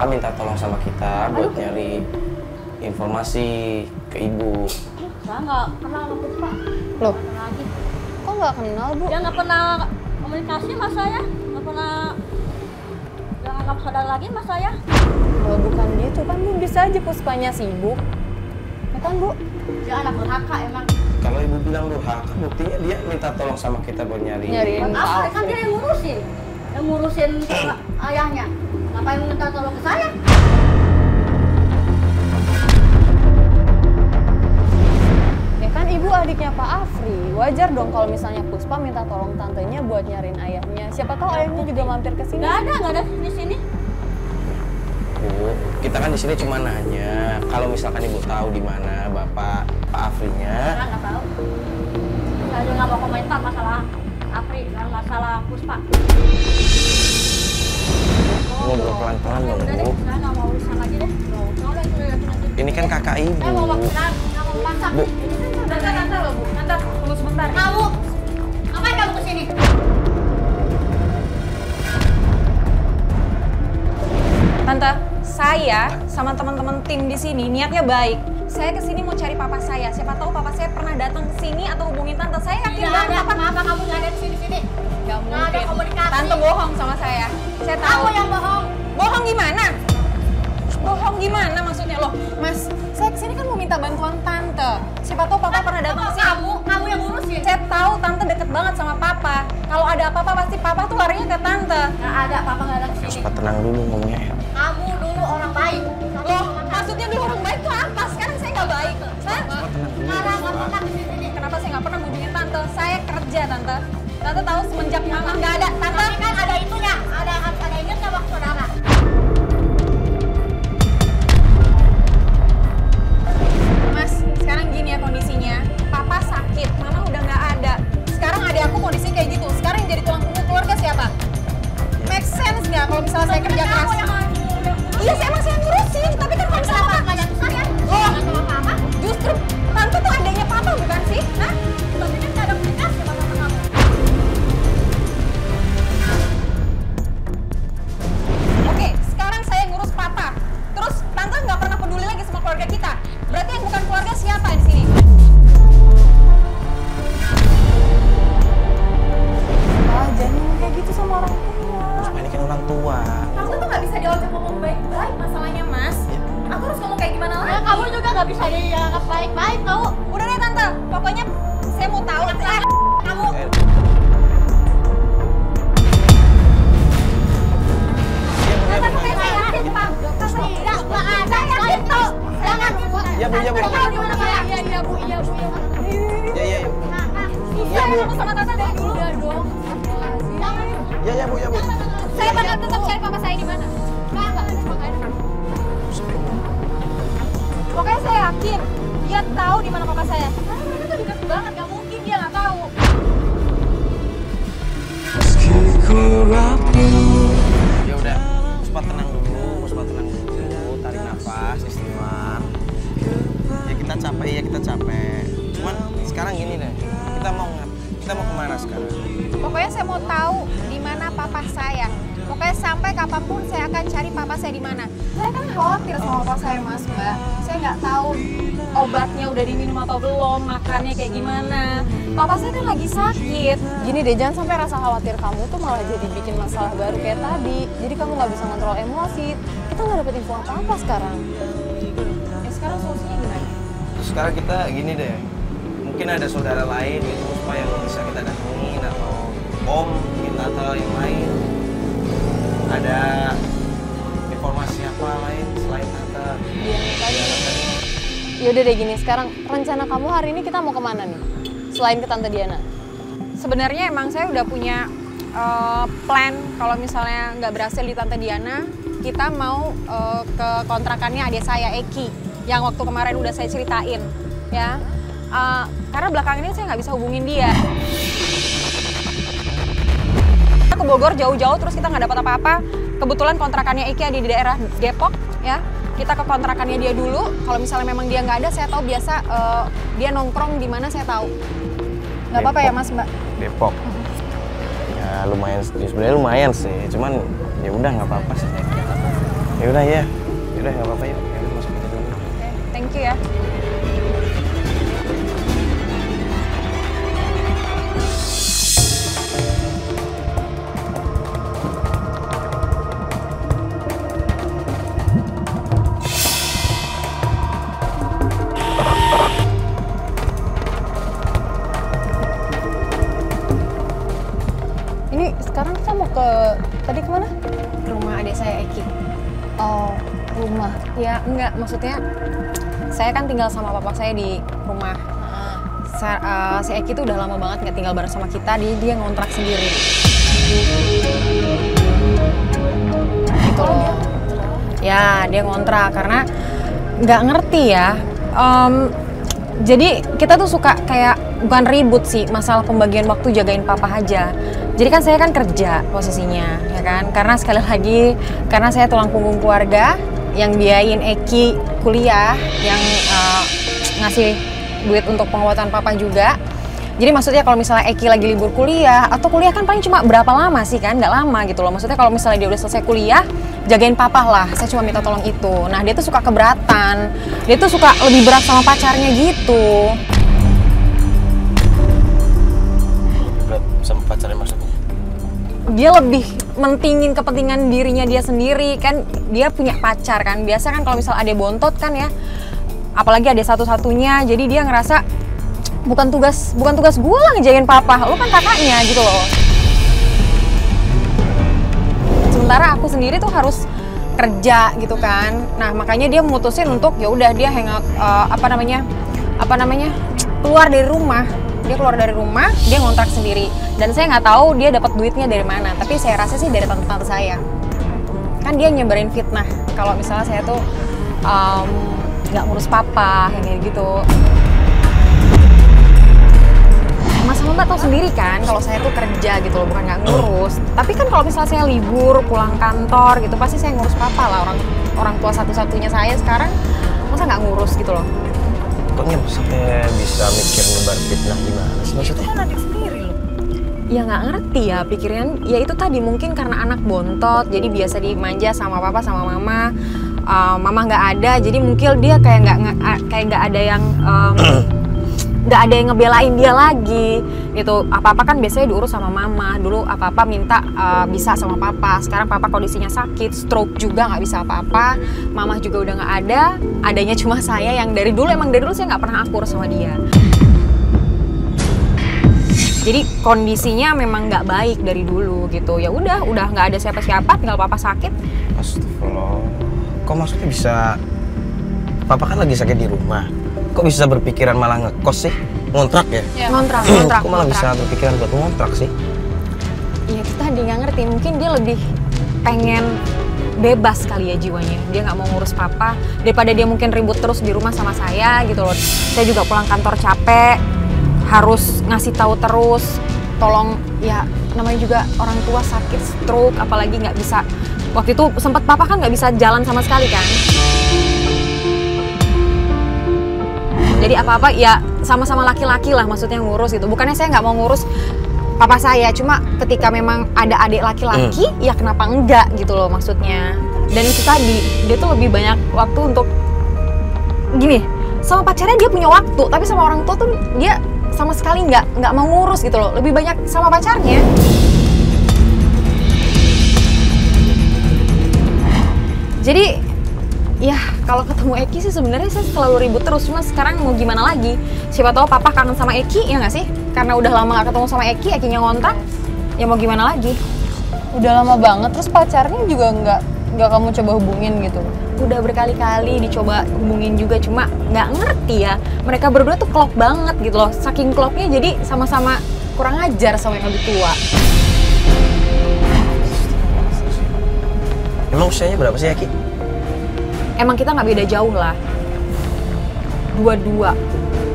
Puspa minta tolong sama kita buat nyari informasi ke ibu. Saya nggak kenal sama Puspa. Loh, Lagi. kok nggak kenal, Bu? Dia nggak pernah komunikasi sama saya, nggak pernah dia nganggap saudara lagi sama saya. Kalau bukan gitu kan Bu bisa aja Puspanya sibuk. Ya kan, Bu? Dia anak durhaka emang. Kalau ibu bilang durhaka, buktinya dia minta tolong sama kita buat nyari. Nyariin Pak Apa? Kan Afri. dia yang ngurusin ayahnya. Ngapain minta tolong ke saya? Ya kan ibu adiknya Pak Afri. Wajar dong kalau misalnya Puspa minta tolong tantenya buat nyariin ayahnya. Siapa tahu ayahnya juga mampir ke sini. Nggak ada di sini. Bu, kita kan di sini cuma nanya. Kalau misalkan ibu tahu di mana bapak Pak Afrinya, Saya nggak tahu. Saya juga nggak mau komentar masalah Afri dan masalah Puspa. ngobrol pelan-pelan dong, Udah deh, Bu. saya nggak mau urusan lagi deh. Udah, itu nanti. Ini kan kakak ibu. Saya mau waktu nggak mau masak. Bu. Tante loh, Bu. Tante, tunggu sebentar. Kamu, ngapain kamu kesini? Tante, saya sama teman-teman tim di sini niatnya baik. Saya kesini mau cari papa saya. Siapa tahu papa saya pernah datang ke sini atau hubungin tante. Saya yakin Tidak banget ada, papa. kenapa kamu nggak ada di sini-sini? Gak Nggak ada mungkin. komunikasi. Tante bohong sama saya. Saya tahu. Kamu yang bohong. Bohong gimana? Bohong gimana maksudnya loh? Mas, saya kesini kan mau minta bantuan tante. Siapa tahu papa pernah datang ke sini. Kamu yang ngurusin. Saya tahu tante deket banget sama papa. Kalau ada apa-apa pasti papa tuh larinya ke tante. Nggak ada, papa nggak ada kesini. Puspa tenang dulu ngomongnya ya. Kamu dulu orang baik. Loh, maksudnya dulu orang baik tuh apa? Sekarang saya nggak baik. Saya Sekarang nggak pernah kesini. kenapa saya nggak pernah hubungin tante? Saya kerja tante. Tante tahu semenjak mama nggak ada tante. Tapi kan ada itunya, ada ingat nggak waktu saudara? Mas, sekarang gini ya kondisinya. Papa sakit, mama udah nggak ada. Sekarang adik aku kondisi kayak gitu. Sekarang yang jadi tulang punggung keluarga siapa? Make sense nggak kalau misalnya saya kerja keras? Iya, saya masih yang ngurusin. Tapi kan kalau misalnya Kenapa nggak jatuh saya? Oh. Nggak sama papa? justru tante tuh adanya papa bukan sih? Hah? Tapi kan nggak ada komunikasi sama kamu. Oke, sekarang saya ngurus papa. Terus tante nggak pernah peduli lagi sama keluarga kita. Berarti yang bukan keluarga siapa di sini? Ah, jangan ngomong kayak gitu sama orang tua. Puspa ini kan orang tua. Tante tuh nggak bisa diajak ngomong baik-baik masalahnya, Mas. Aku harus ngomong kayak gimana lagi? Ya, kamu juga nggak bisa dianggap baik-baik tau. Udah deh tante, pokoknya saya mau tahu. Kamu Tante, saya yakin, Pak. Tante, nggak ada. Saya yakin tau. Jangan. Iya, Bu, iya, Bu. Tahu di mana, Pak? iya bu, iya bu. Ya, ya, ya. Bisa ketemu sama tante dari dulu. Udah dong. Ya, ya, Bu, ya, Bu. Saya bakal tetap cari papa saya di mana. Pokoknya saya yakin dia tahu di mana papa saya. Karena mereka tuh dekat banget, nggak mungkin dia nggak tahu. Ya udah, Puspa tenang dulu, Puspa tenang dulu, tarik nafas, istighfar. Ya kita capek. Cuman sekarang gini deh, kita mau kemana sekarang? Pokoknya saya mau tahu di mana papa saya. Pokoknya sampai kapanpun saya akan cari papa saya di mana. Saya kan khawatir sama papa saya, Mas, Mbak. Saya nggak tahu obatnya udah diminum atau belum, makannya kayak gimana. Papa saya kan lagi sakit. Gini deh, jangan sampai rasa khawatir kamu tuh malah jadi bikin masalah baru kayak tadi. Jadi kamu nggak bisa ngontrol emosi. Kita nggak dapet info apa-apa sekarang. Ya sekarang solusinya gimana? Sekarang kita gini deh, mungkin ada saudara lain gitu Puspa yang bisa kita datengin atau om kita atau yang lain. Ada informasi apa lain selain tante? Ya udah deh gini, sekarang rencana kamu hari ini kita mau kemana nih? Selain ke Tante Diana. Sebenarnya emang saya udah punya plan kalau misalnya nggak berhasil di Tante Diana, kita mau ke kontrakannya adik saya Eki yang waktu kemarin udah saya ceritain, ya. Karena belakangan ini saya nggak bisa hubungin dia. Kita ke Bogor jauh-jauh terus kita nggak dapat apa-apa. Kebetulan kontrakannya Eki ada di daerah Depok, ya. Kita ke kontrakannya dia dulu. Kalau misalnya memang dia nggak ada, saya tahu biasa dia nongkrong di mana saya tahu. Nggak apa-apa ya Mas Mbak? Depok. Ya lumayan, ya sebenarnya lumayan sih, cuman ya udah nggak apa-apa sih. Oke, sekarang saya mau ke sana. Tante, saya yakin dia tahu di mana papa saya. Pokoknya sampai kapanpun saya akan cari papa saya di mana. Saya kan khawatir sama papa saya, Mas. Saya nggak tahu obatnya udah diminum atau belum, makannya kayak gimana. Pokoknya saya yakin dia tahu di mana papa saya. Yaudah ya. Yaudah nggak apa-apa yuk. Yaudah masuk aja dulu. Oke, thank you ya. Ini sekarang kita mau ke tadi kemana? Rumah adik saya Eki. Oh, rumah. Ya enggak, maksudnya saya kan tinggal sama papa saya di rumah. Si Eki tuh udah lama banget nggak tinggal bareng sama kita, dia ngontrak sendiri. Gitu loh. Ya, dia ngontrak karena nggak ngerti ya. Jadi kita tuh suka kayak bukan ribut sih masalah pembagian waktu jagain papa aja. Jadi kan saya kan kerja posisinya, ya kan? Karena sekali lagi, karena saya tulang punggung keluarga yang biayain Eki kuliah, yang ngasih duit untuk pengobatan papa juga. Jadi maksudnya kalau misalnya Eki lagi libur kuliah, atau kuliah kan paling cuma berapa lama sih kan? Nggak lama gitu loh. Maksudnya kalau misalnya dia udah selesai kuliah, jagain papa lah. Saya cuma minta tolong itu. Nah dia tuh suka keberatan. Dia tuh suka lebih berat sama pacarnya gitu. Berat sama pacarnya maksudnya? Dia lebih mentingin kepentingan dirinya dia sendiri, kan dia punya pacar kan. Biasa kan kalau misal ada bontot kan ya, apalagi ada satu-satunya, jadi dia ngerasa bukan tugas gue lah ngejagain papa, lu kan kakaknya gitu loh. Sementara aku sendiri tuh harus kerja gitu kan. Nah makanya dia memutusin untuk ya udah dia hangout keluar dari rumah. Dia keluar dari rumah, dia ngontrak sendiri. Dan saya nggak tahu dia dapat duitnya dari mana. Tapi saya rasa sih dari tante-tante saya. Kan dia nyebarin fitnah kalau misalnya saya tuh nggak ngurus papa, yang kayak gitu. Masalah Mbak tahu sendiri kan, kalau saya tuh kerja gitu loh, bukan nggak ngurus. Tapi kan kalau misalnya saya libur, pulang kantor gitu, pasti saya ngurus papa lah. Orang tua satu-satunya saya sekarang, masa nggak ngurus gitu loh. Pokoknya maksudnya bisa mikir nyebar fitnah gimana sih maksudnya? Itu kan adik sendiri loh. Ya nggak ngerti ya pikiran, ya itu tadi mungkin karena anak bontot, jadi biasa dimanja sama papa sama mama. Mama nggak ada, jadi mungkin dia kayak nggak ada yang nggak ada yang ngebelain dia lagi gitu. Apa-apa kan biasanya diurus sama mama. Dulu apa-apa minta bisa sama papa. Sekarang papa kondisinya sakit, stroke juga nggak bisa apa-apa. Mama juga udah nggak ada. Adanya cuma saya yang dari dulu saya nggak pernah akur sama dia. Jadi kondisinya memang nggak baik dari dulu gitu. Ya udah nggak ada siapa-siapa, tinggal papa sakit. Astagfirullah. Kok maksudnya bisa? Papa kan lagi sakit di rumah. Kok bisa berpikiran malah ngekos sih? Ngontrak ya? Ngontrak. Kok malah bisa berpikiran buat ngontrak sih? Iya itu tadi nggak ngerti. Mungkin dia lebih pengen bebas kali ya jiwanya. Dia nggak mau ngurus papa. Daripada dia mungkin ribut terus di rumah sama saya gitu loh. Saya juga pulang kantor capek. Harus ngasih tahu terus. Tolong ya namanya juga orang tua sakit stroke. Apalagi nggak bisa. Waktu itu sempat papa kan nggak bisa jalan sama sekali kan. Jadi apa-apa ya sama-sama laki-laki lah maksudnya ngurus gitu. Bukannya saya nggak mau ngurus papa saya, cuma ketika memang ada adik laki-laki ya kenapa enggak gitu loh maksudnya. Dan itu tadi, dia tuh lebih banyak waktu untuk gini, sama pacarnya dia punya waktu, tapi sama orang tua tuh dia sama sekali nggak mau ngurus gitu loh. Lebih banyak sama pacarnya. Jadi ya kalau ketemu Eki sih sebenarnya saya selalu ribut terus, cuma sekarang mau gimana lagi? Siapa tahu papa kangen sama Eki, ya nggak sih? Karena udah lama nggak ketemu sama Eki, Ekinya ngontrak, ya mau gimana lagi? Udah lama banget, terus pacarnya juga nggak kamu coba hubungin gitu? Udah berkali-kali dicoba hubungin juga, cuma nggak ngerti ya. Mereka berdua tuh klop banget gitu loh, saking klopnya jadi sama-sama kurang ajar sama yang lebih tua. Emang usianya berapa sih Eki? Emang kita nggak beda jauh lah. 22.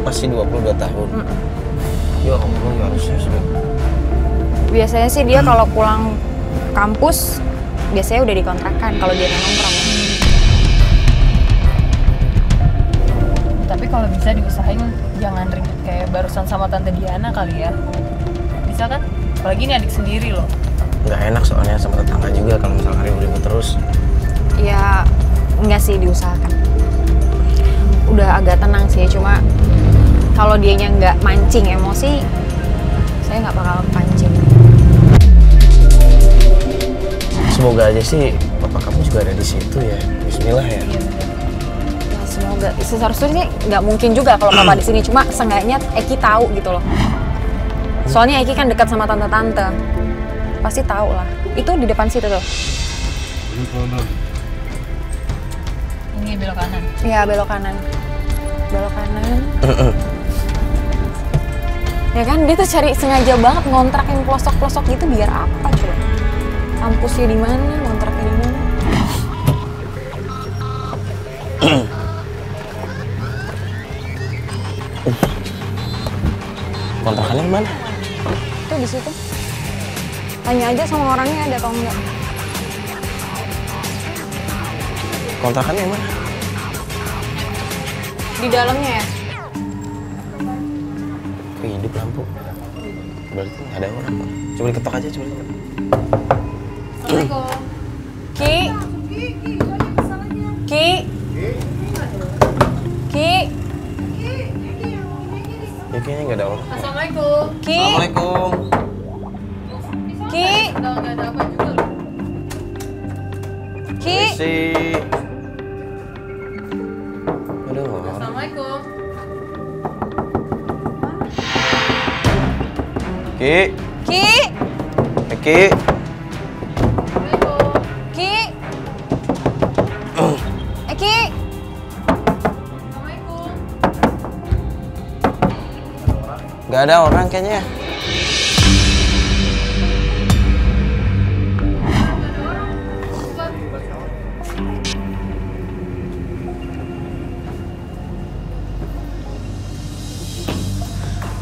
Masih 22 tahun. Ya Allah, ya harusnya sudah. Biasanya sih dia kalau pulang kampus biasanya udah dikontrakan kalau dia nongkrong. Tapi kalau bisa diusahain jangan ribut kayak barusan sama Tante Diana kali ya. Bisa kan? Apalagi ini adik sendiri loh. Nggak enak soalnya sama tetangga juga kalau misalnya ribut-ribut terus. Ya enggak sih, diusahakan. Udah agak tenang sih, cuma kalau dianya nggak mancing emosi, saya nggak bakal pancing. Semoga aja sih papa kamu juga ada di situ ya. Bismillah ya. Ya, semoga. Seharusnya sih nggak mungkin juga kalau papa di sini, cuma seenggaknya Eki tahu gitu loh. Soalnya Eki kan dekat sama tante-tante, pasti tahu lah. Itu di depan situ tuh. Ini belok kanan. Iya, belok kanan. Belok kanan. Ya kan, dia tuh cari sengaja banget ngontrak yang pelosok-pelosok gitu biar apa coba? Kampusnya di mana, ngontraknya di mana? Kontrakannya di mana? Tuh di situ. Tanya aja sama orangnya ada atau enggak. Kontrakannya yang mana? Di dalamnya ya? Kok hidup lampu? Berarti nggak ada orang. Coba diketok aja, coba diketok. Ki. Ki. Ki. Ya kayaknya nggak ada orang. Assalamualaikum. Ki. Assalamualaikum. Ki. Nggak ada apa juga loh. Ki. Permisi. Aduh. Assalamualaikum. Ki. Ki. Ki. Ki. Ki. Assalamualaikum. Nggak ada orang kayaknya.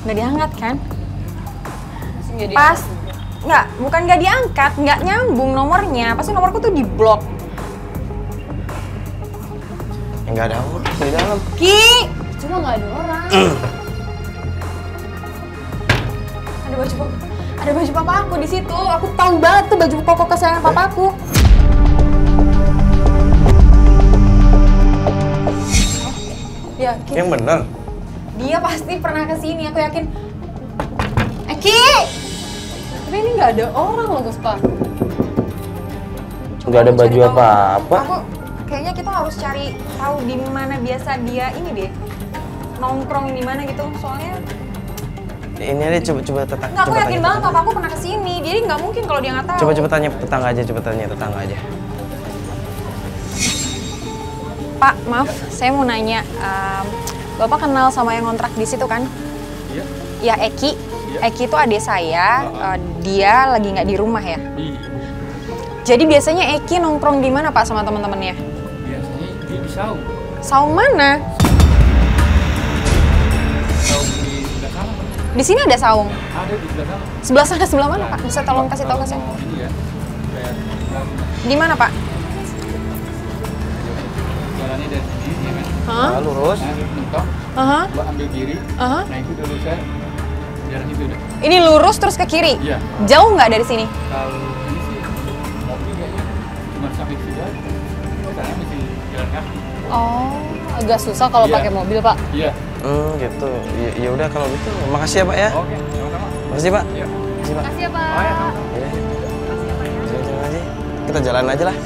Nggak diangkat kan? Pas nggak, bukan nggak diangkat, nggak nyambung nomornya. Pasti nomorku tuh di blok. Ya, nggak ada orang di dalam. Ki, Cuma nggak ada orang. ada baju papa aku di situ. Aku tahu banget tuh baju koko kesayangan papa aku. Ya, Ki. Yang bener. Dia pasti pernah kesini, aku yakin. Ki! Tapi ini nggak ada orang loh, Puspa. Nggak ada Aku baju cari tahu. apa-apa. Aku kayaknya kita harus cari tahu di mana biasa dia ini deh. Nongkrong di mana gitu. Soalnya Ini aja coba tetangga. enggak, aku yakin banget papa aku pernah kesini. Jadi nggak mungkin kalau dia nggak tahu. Coba tanya tetangga aja, coba tanya tetangga aja. Pak, maaf, saya mau nanya. Bapak kenal sama yang kontrak di situ kan? Iya. Ya, Eki. Iya. Eki itu adik saya. Dia lagi nggak di rumah ya. Iya. Jadi biasanya Eki nongkrong di mana Pak sama teman-temannya? Biasanya dia di saung. Saung mana? Saung di sebelah sana. Pak. Di sini ada saung. Ada di sebelah sana. Sebelah sana sebelah mana Pak? Bisa tolong kasih tahu ke saya. Ini ya. Kayak Di mana Pak? jalannya dari sini, ya kan? Hah? Ah, lurus. Nah, mentok, Aha. gua ambil kiri. Aha. Nah itu dulu saya jalan itu udah. Ini lurus terus ke kiri. Iya. Jauh nggak dari sini? Kalau ini sih mobil kayaknya cuma sampai situ aja. Sana mesti jalan kaki. Oh, agak susah kalau Iya. pakai mobil, Pak. Iya. Gitu. Ya udah kalau gitu. Makasih ya Pak ya. Oke, sama-sama. Makasih Pak. Iya. Makasih Pak. Makasih ya, Pak. Oh ya. Ya. Jalan aja. Kita jalan aja lah.